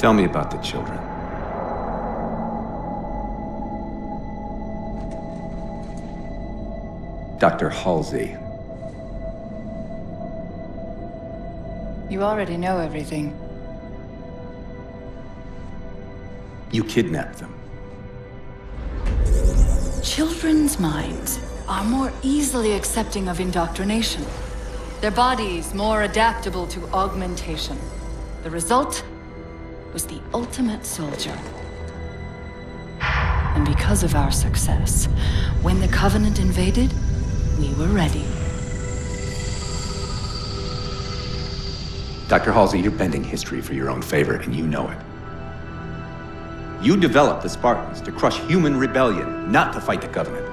Tell me about the children. Dr. Halsey. You already know everything. You kidnapped them. Children's minds are more easily accepting of indoctrination. Their bodies more adaptable to augmentation. The result was the ultimate soldier. And because of our success, when the Covenant invaded, we were ready. Dr. Halsey, you're bending history for your own favor, and you know it. You developed the Spartans to crush human rebellion, not to fight the Covenant.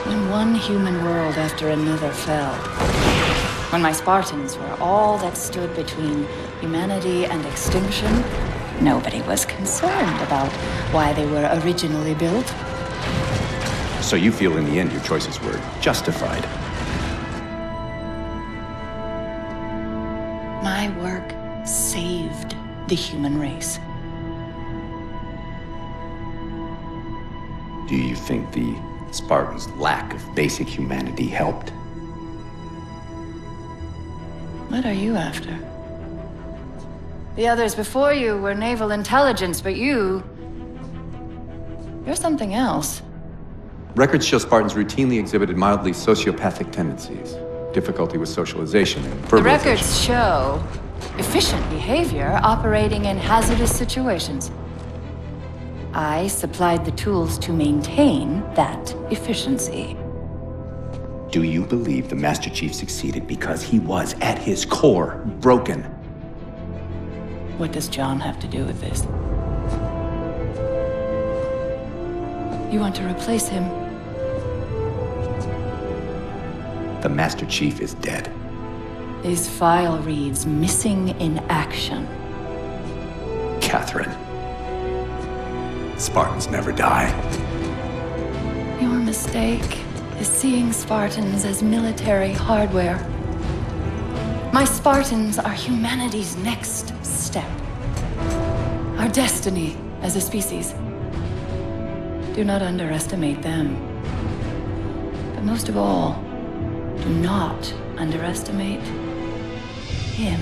When one human world after another fell, when my Spartans were all that stood between humanity and extinction, nobody was concerned about why they were originally built. So you feel in the end your choices were justified? My work saved the human race. Do you think the Spartans' lack of basic humanity helped? What are you after? The others before you were naval intelligence, but you're something else. Records show Spartans routinely exhibited mildly sociopathic tendencies, difficulty with socialization, and The verbalization. records show efficient behavior operating in hazardous situations. I supplied the tools to maintain that efficiency. Do you believe the Master Chief succeeded because he was, at his core, broken? What does John have to do with this? You want to replace him? The Master Chief is dead. His file reads missing in action. Catherine. Spartans never die. Your mistake is seeing Spartans as military hardware. My Spartans are humanity's next step. Our destiny as a species. Do not underestimate them. But most of all, do not underestimate him.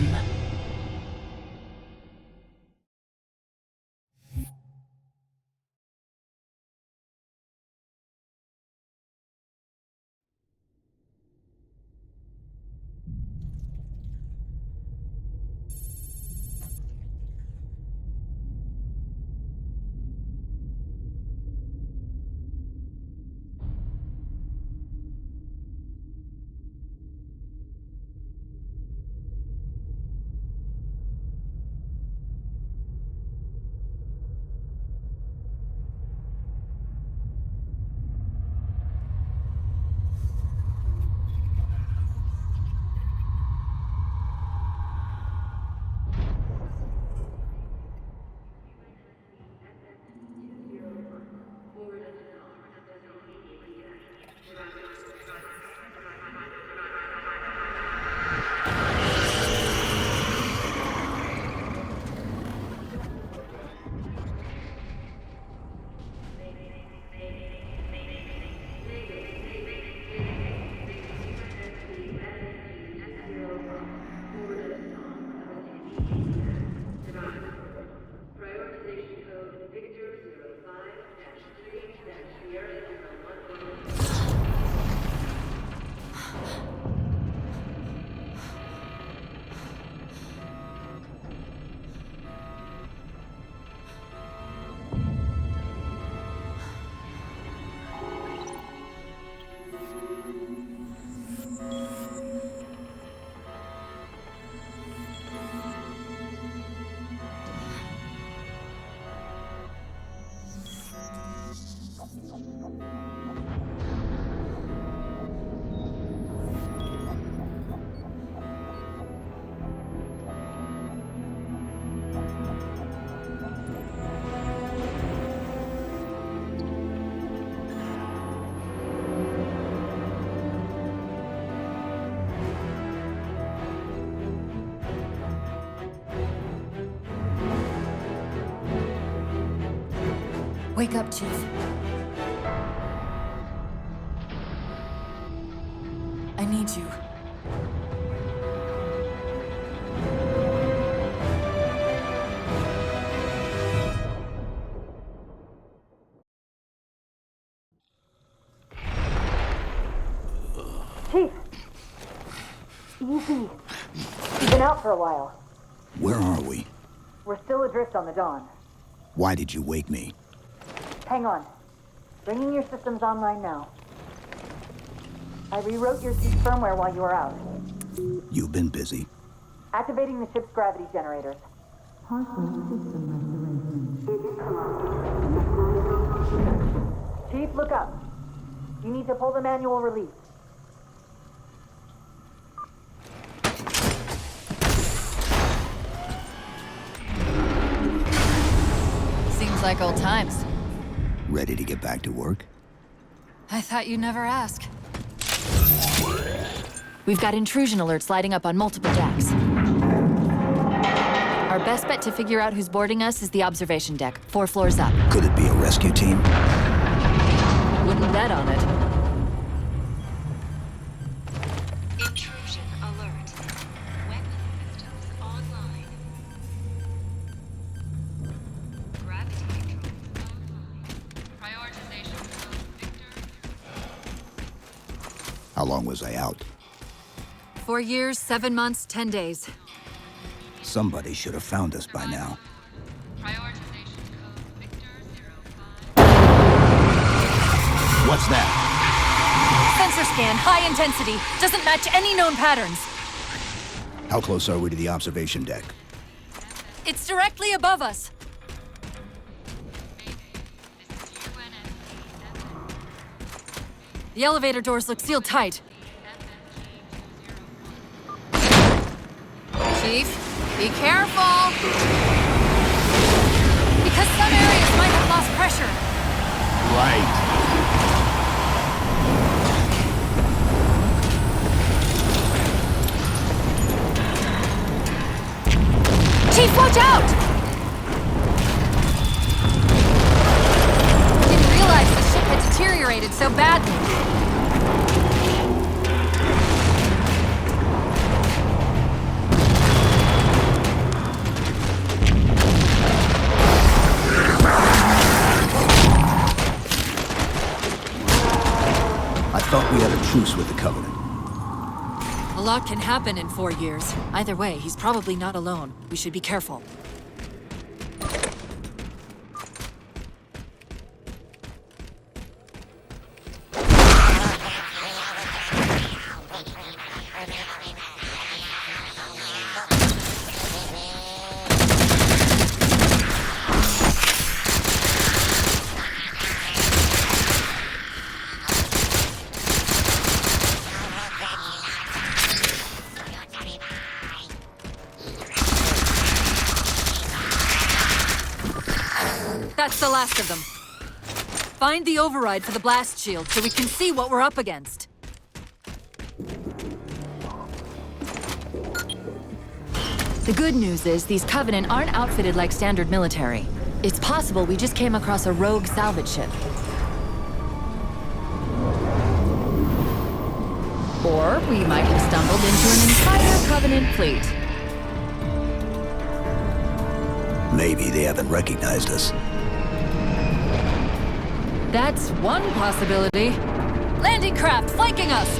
Wake up, Chief. I need you. Chief! Easy. You've been out for a while. Where are we? We're still adrift on the Dawn. Why did you wake me? Hang on. Bringing your systems online now. I rewrote your suit's firmware while you were out. You've been busy. Activating the ship's gravity generators. Chief, look up. You need to pull the manual release. Seems like old times. Ready to get back to work? I thought you'd never ask. We've got intrusion alerts lighting up on multiple decks. Our best bet to figure out who's boarding us is the observation deck, 4 floors up. Could it be a rescue team? Wouldn't bet on it. Intrusion alert. Weapon systems online. Gravity controls online. Prioritization of Victor. How long was I out? 4 years, 7 months, 10 days. Somebody should have found us by now. Prioritization code Victor 05. What's that? Sensor scan, high intensity. Doesn't match any known patterns. How close are we to the observation deck? It's directly above us. The elevator doors look sealed tight. Chief, be careful! Because some areas might have lost pressure. Right. Chief, watch out! Didn't realize the ship had deteriorated so badly. I thought we had a truce with the Covenant. A lot can happen in 4 years. Either way, he's probably not alone. We should be careful. That's the last of them. Find the override for the blast shield so we can see what we're up against. The good news is these Covenant aren't outfitted like standard military. It's possible we just came across a rogue salvage ship. Or we might have stumbled into an entire Covenant fleet. Maybe they haven't recognized us. That's one possibility. Landing craft flanking us!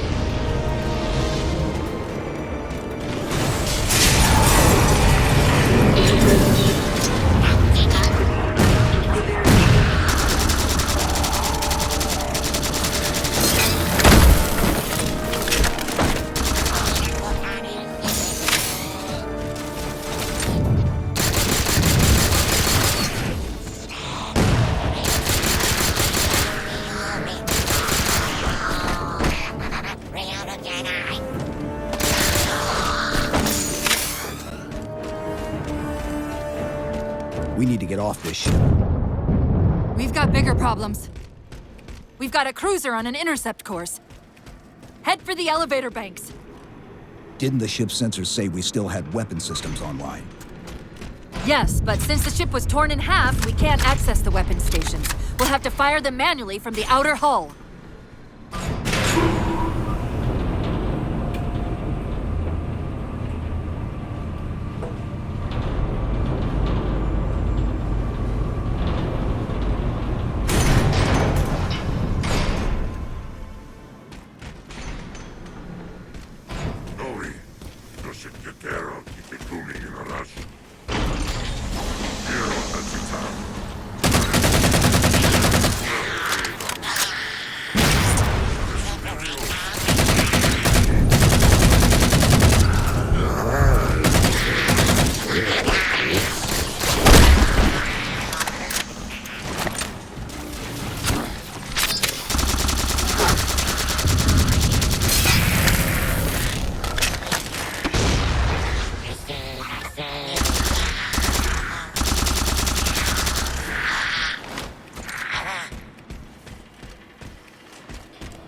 We need to get off this ship. We've got bigger problems. We've got a cruiser on an intercept course. Head for the elevator banks. Didn't the ship's sensors say we still had weapon systems online? Yes, but since the ship was torn in half, we can't access the weapon stations. We'll have to fire them manually from the outer hull. Nori, dosyć Getero i Tekumi na raz. Hero Hachitan.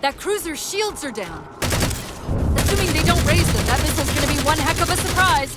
That cruiser's shields are down. Assuming they don't raise them, that missile's gonna be one heck of a surprise.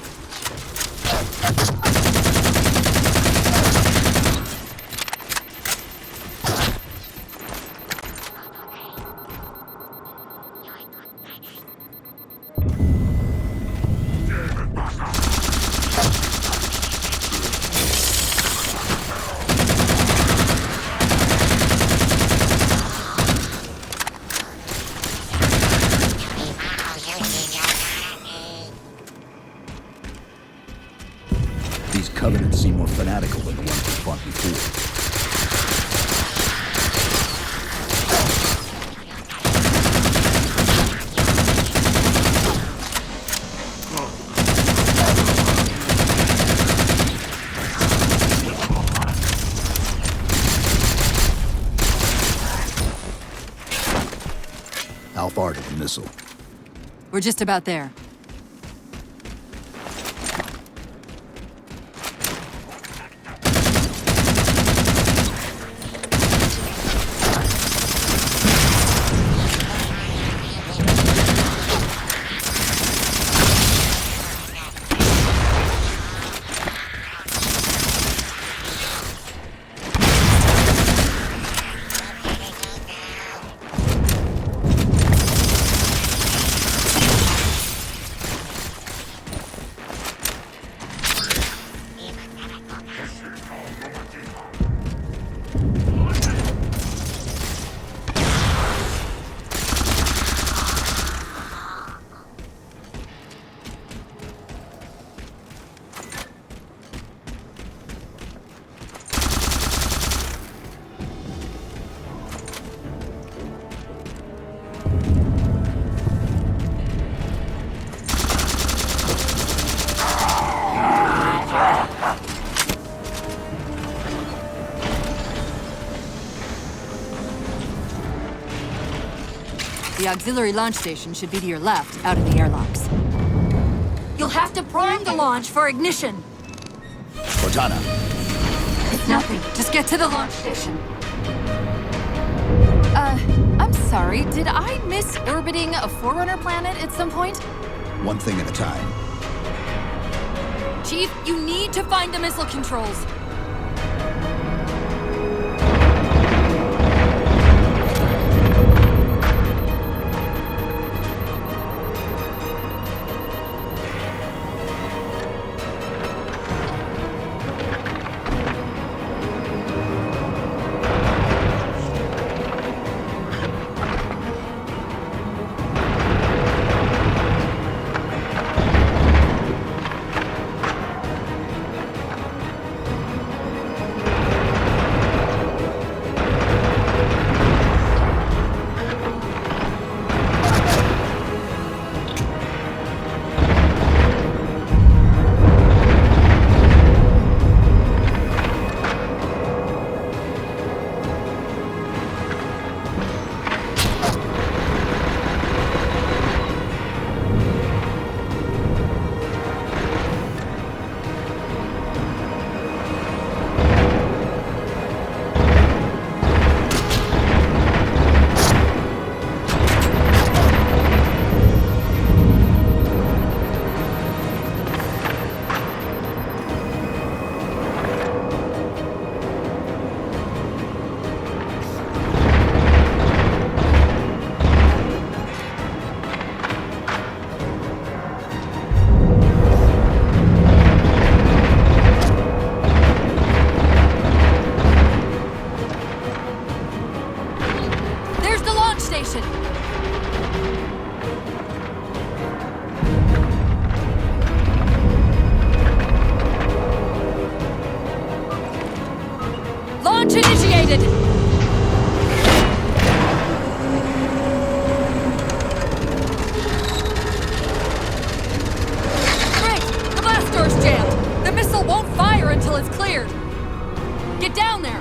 These Covenants seem more fanatical than the ones we fought before. How far to the missile? We're just about there. The auxiliary launch station should be to your left, out of the airlocks. You'll have to prime the launch for ignition. Cortana, It's nothing. Just get to the launch station. I'm sorry. Did I miss orbiting a Forerunner planet at some point? one thing at a time. Chief, you need to find the missile controls. activated! Rick, the blast door's jammed! The missile won't fire until it's cleared! Get down there!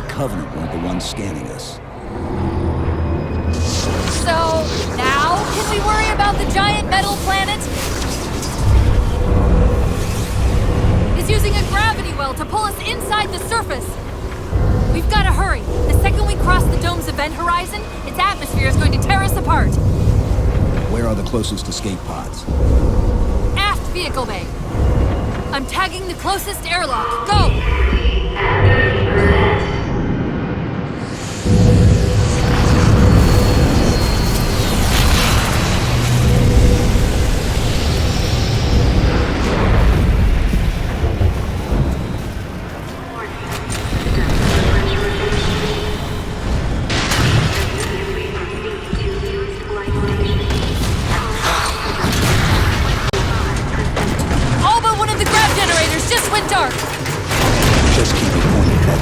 Covenant weren't the ones scanning us. So, now can we worry about the giant metal planet? It's using a gravity well to pull us inside the surface. We've got to hurry. The second we cross the dome's event horizon, its atmosphere is going to tear us apart. Where are the closest escape pods? Aft vehicle bay. I'm tagging the closest airlock. Go! Just keep it pointed back.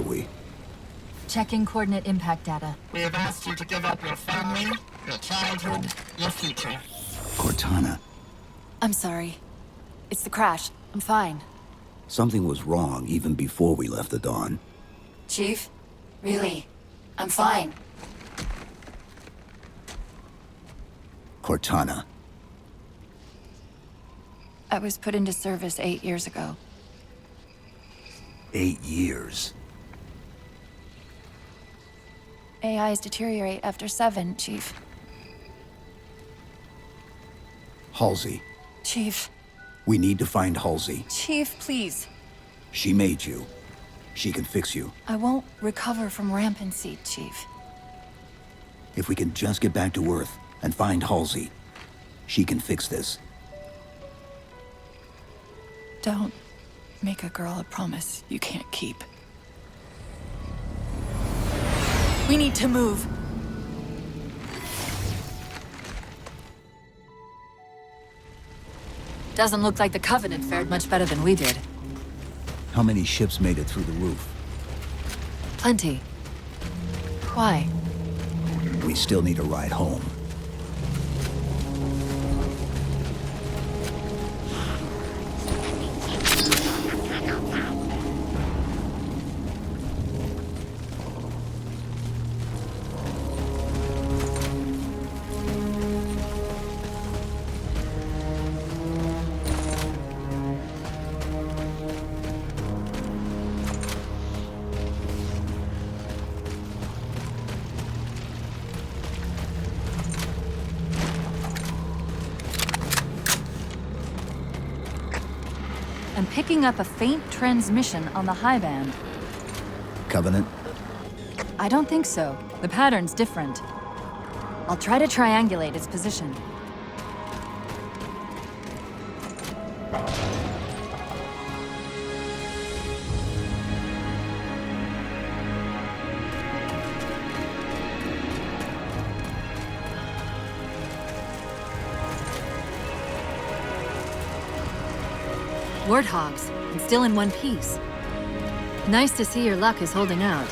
we? Checking coordinate impact data. We have asked you to give up your family, your childhood, your future. Cortana, I'm sorry. It's the crash. I'm fine. something was wrong even before we left the Dawn. Chief? Really? I'm fine. Cortana. I was put into service 8 years ago. 8 years. AIs deteriorate after 7, Chief. Halsey. Chief. We need to find Halsey. Chief, please. She made you. She can fix you. I won't recover from rampancy, Chief. If we can just get back to Earth and find Halsey, she can fix this. Don't make a girl a promise you can't keep. We need to move. Doesn't look like the Covenant fared much better than we did. How many ships made it through the roof? Plenty. Why? We still need a ride home. I'm picking up a faint transmission on the high band. Covenant? I don't think so. The pattern's different. I'll try to triangulate its position. Warthogs, and still in one piece. Nice to see your luck is holding out.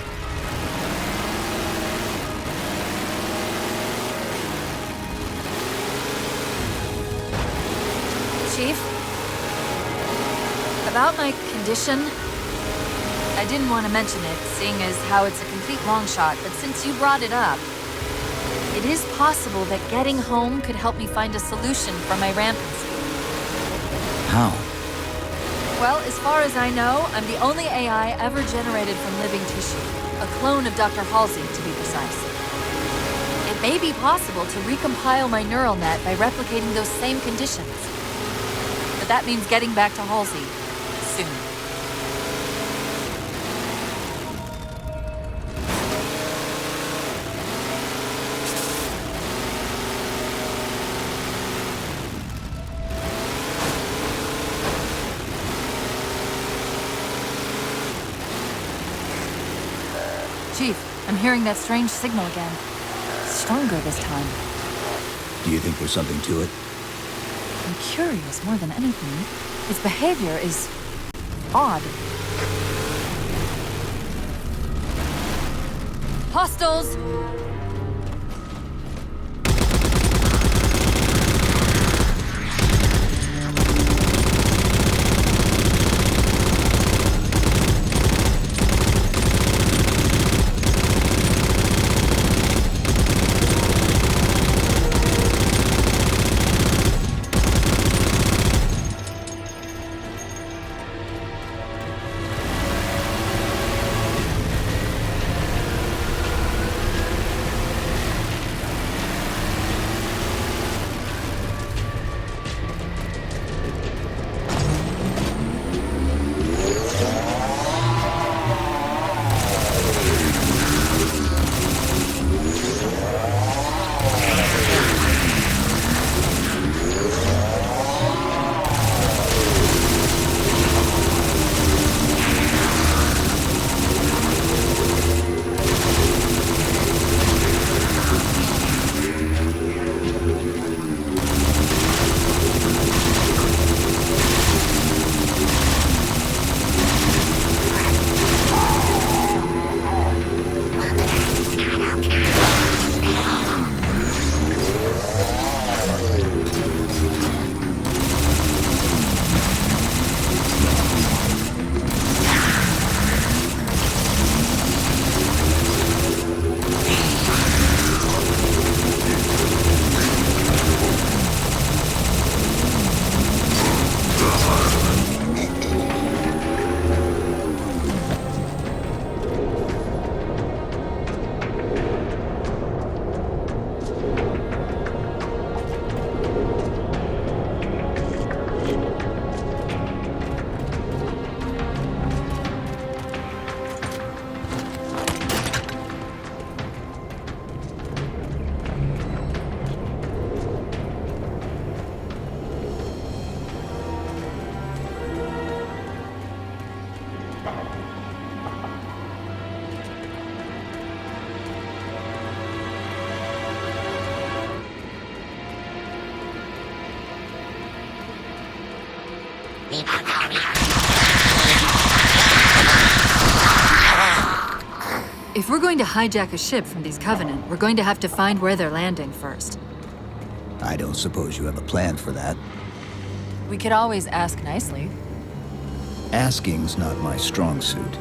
Chief? About my condition? I didn't want to mention it, seeing as how it's a complete long shot, but since you brought it up, it is possible that getting home could help me find a solution for my rampancy. How? Well, as far as I know, I'm the only AI ever generated from living tissue. A clone of Dr. Halsey, to be precise. It may be possible to recompile my neural net by replicating those same conditions. But that means getting back to Halsey. Soon. Chief, I'm hearing that strange signal again. Stronger this time. Do you think there's something to it? I'm curious more than anything. Its behavior is odd. Hostiles! If we're going to hijack a ship from these Covenant, we're going to have to find where they're landing first. I don't suppose you have a plan for that. We could always ask nicely. Asking's not my strong suit.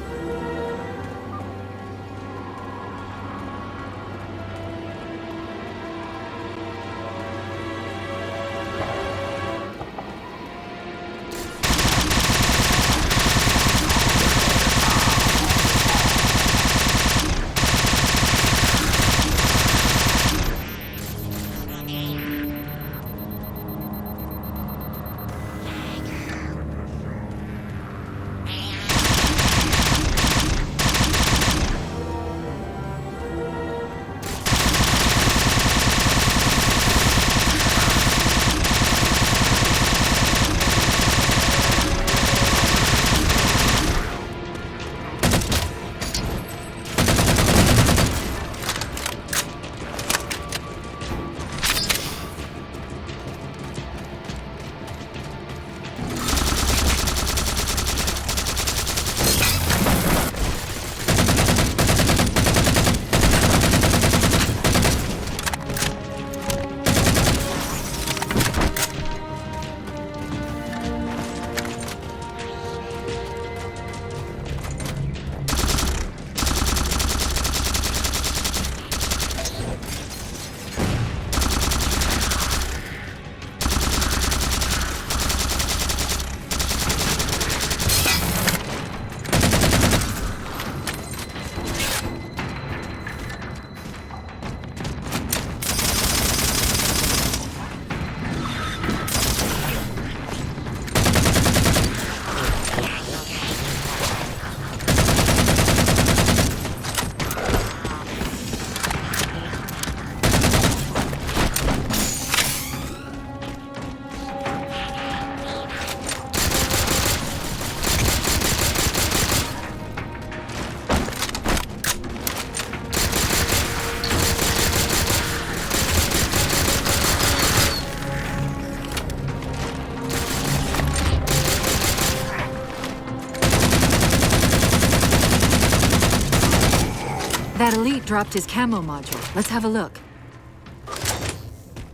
That elite dropped his camo module. Let's have a look.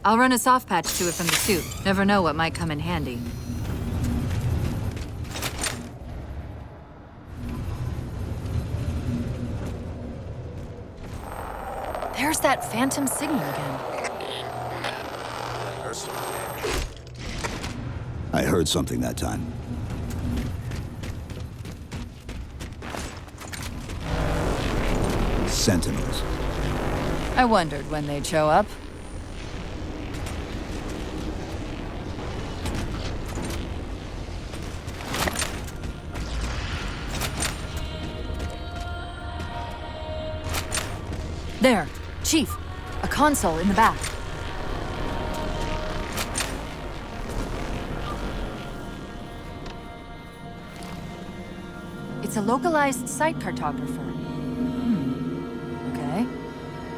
I'll run a soft patch to it from the suit. Never know what might come in handy. There's that phantom signal again. I heard something that time. Sentinels. I wondered when they'd show up. There, Chief. A console in the back. It's a localized site cartographer. Okay.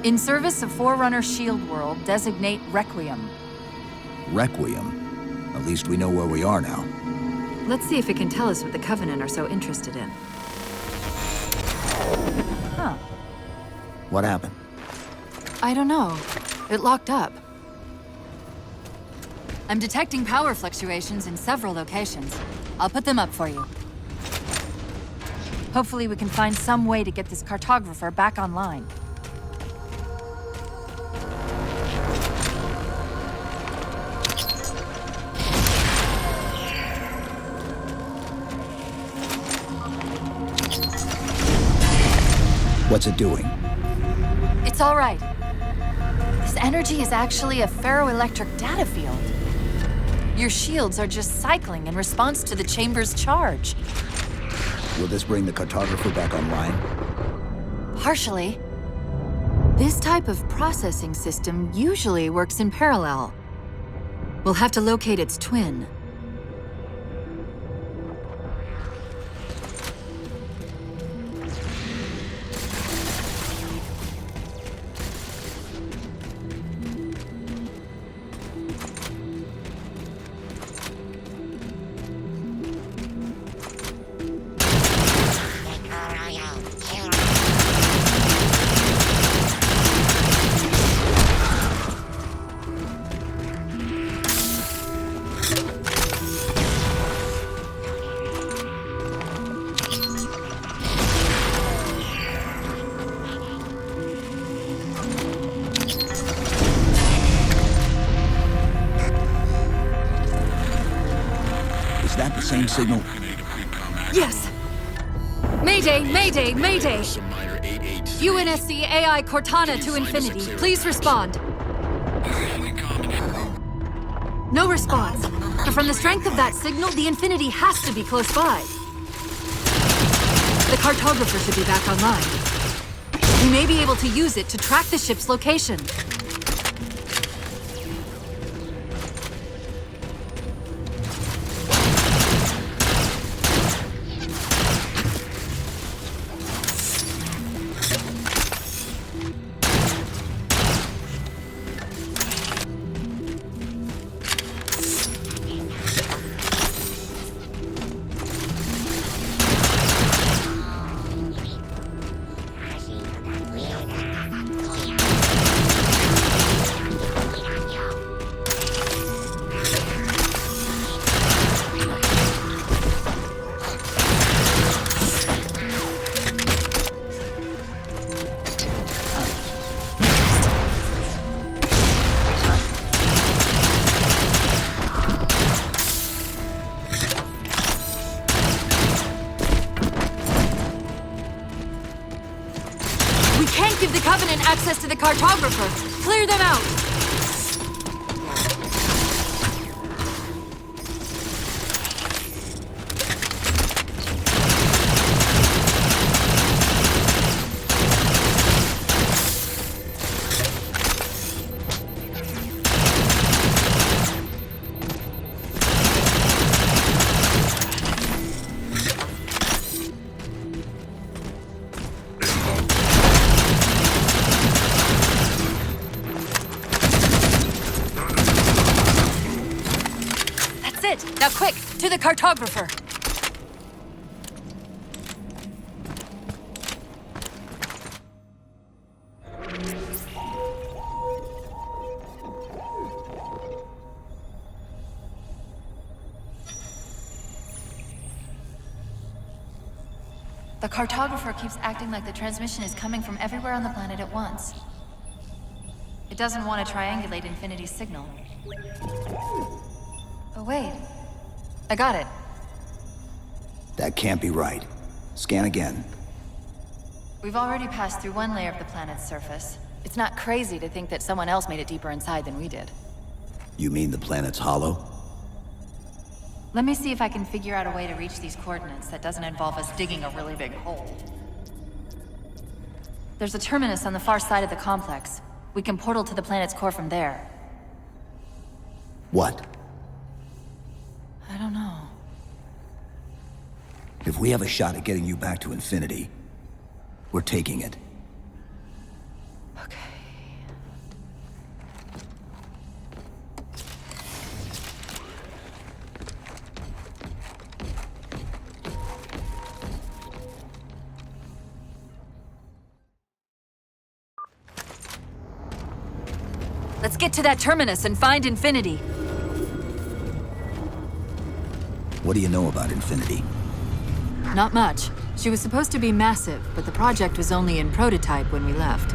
In service of Forerunner Shield World, designate Requiem. Requiem? At least we know where we are now. Let's see if it can tell us what the Covenant are so interested in. Huh. What happened? I don't know. It locked up. I'm detecting power fluctuations in several locations. I'll put them up for you. Hopefully we can find some way to get this cartographer back online. What's it doing? It's all right. This energy is actually a ferroelectric data field. Your shields are just cycling in response to the chamber's charge. Will this bring the cartographer back online? Partially. This type of processing system usually works in parallel. We'll have to locate its twin. same signal? Yes. Mayday, mayday, mayday. UNSC AI Cortana to Infinity. Please respond. No response. But from the strength of that signal, the Infinity has to be close by. The cartographer should be back online. We may be able to use it to track the ship's location. Give the Covenant access to the cartographer. Clear them out. Now quick, to the cartographer! The cartographer keeps acting like the transmission is coming from everywhere on the planet at once. It doesn't want to triangulate Infinity's signal. Oh wait. I got it. That can't be right. Scan again. We've already passed through one layer of the planet's surface. It's not crazy to think that someone else made it deeper inside than we did. You mean the planet's hollow? Let me see if I can figure out a way to reach these coordinates that doesn't involve us digging a really big hole. There's a terminus on the far side of the complex. We can portal to the planet's core from there. What? I don't know. If we have a shot at getting you back to Infinity, we're taking it. Okay. Let's get to that terminus and find Infinity. What do you know about Infinity? Not much. She was supposed to be massive, but the project was only in prototype when we left.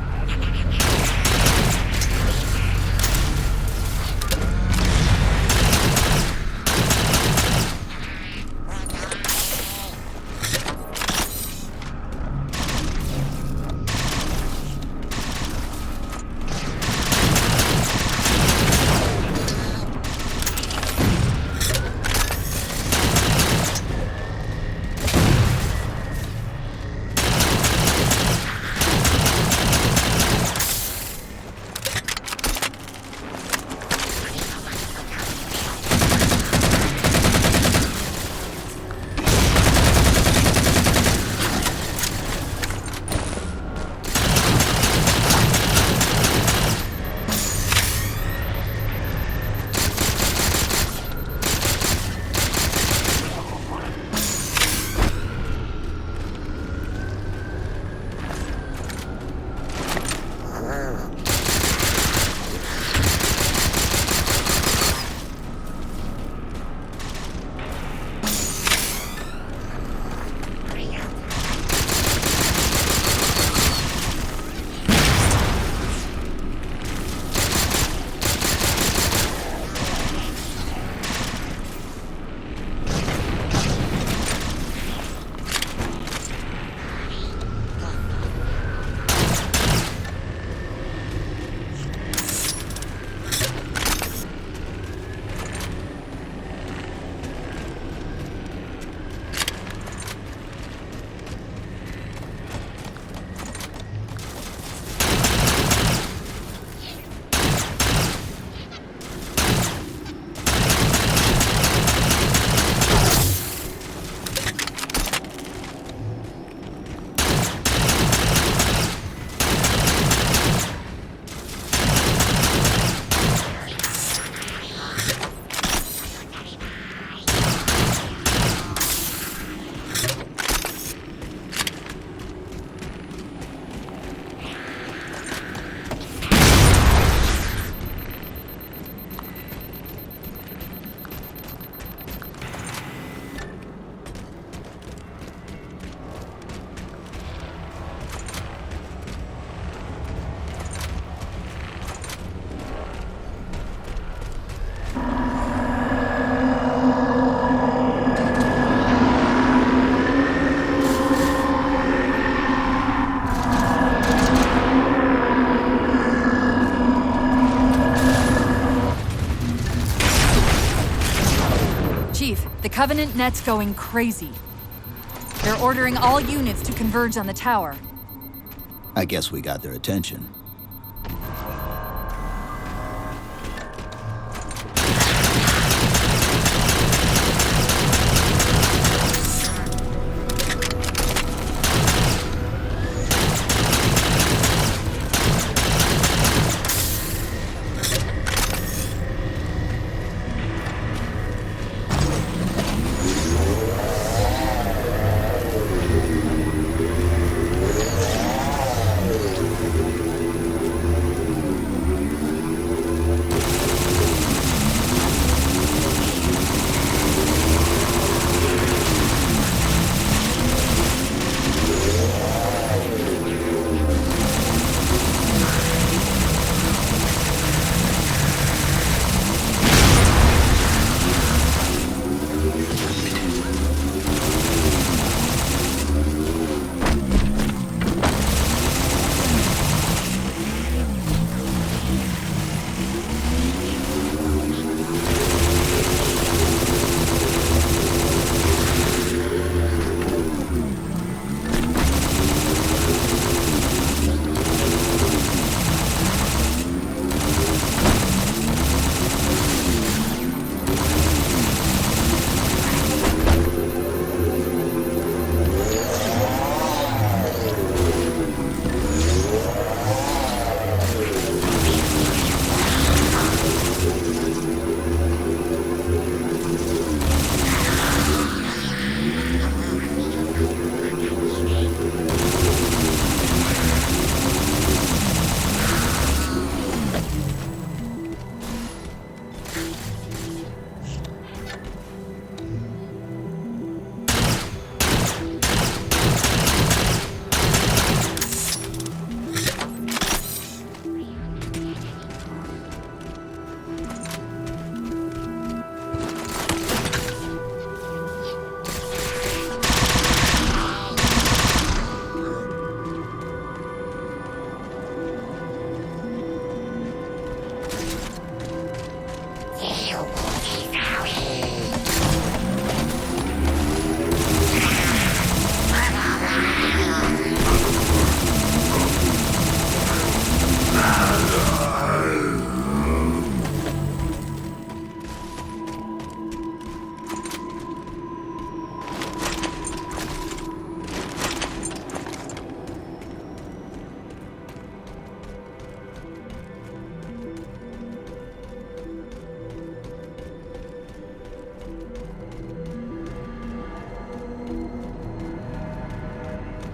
Covenant net's going crazy. They're ordering all units to converge on the tower. I guess we got their attention.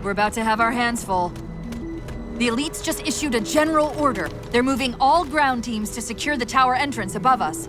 We're about to have our hands full. The elites just issued a general order. They're moving all ground teams to secure the tower entrance above us.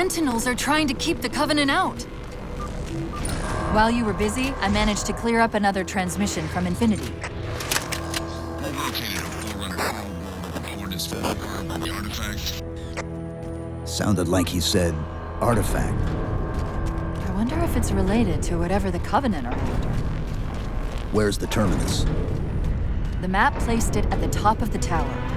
Sentinels are trying to keep the Covenant out. While you were busy, I managed to clear up another transmission from Infinity. Located a Forerunner. Coordinates for the artifact. Sounded like he said artifact. I wonder if it's related to whatever the Covenant are after. Where's the terminus? The map placed it at the top of the tower.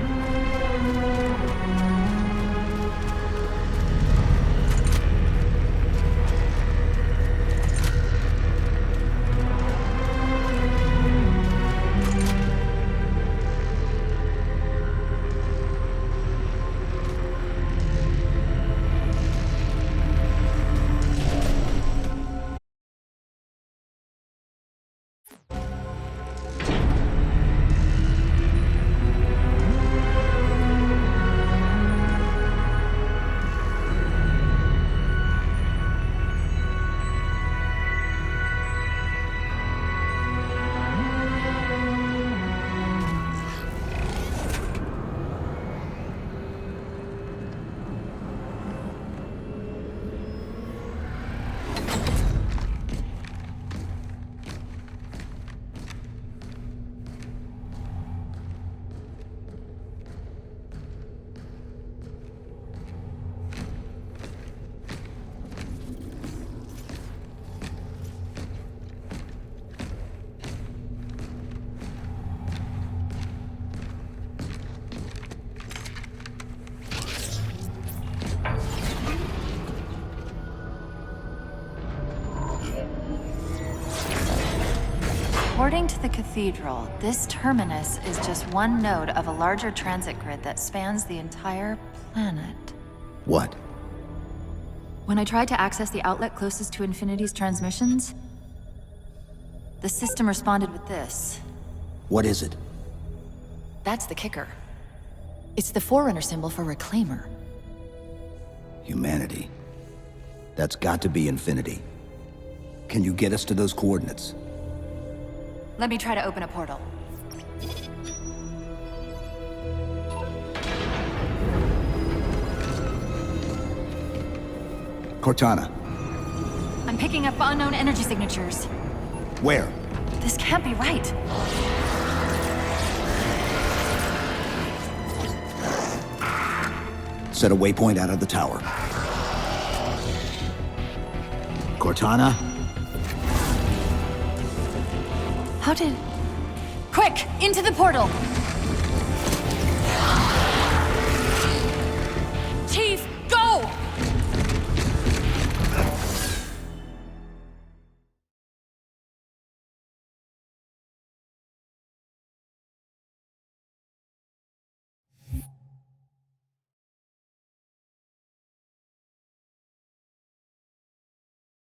According to the Cathedral, this terminus is just one node of a larger transit grid that spans the entire planet. What? When I tried to access the outlet closest to Infinity's transmissions, the system responded with this. What is it? That's the kicker. It's the Forerunner symbol for Reclaimer. Humanity. That's got to be Infinity. Can you get us to those coordinates? Let me try to open a portal. Cortana. I'm picking up unknown energy signatures. Where? This can't be right. Set a waypoint out of the tower. Cortana? How did... Quick! Into the portal!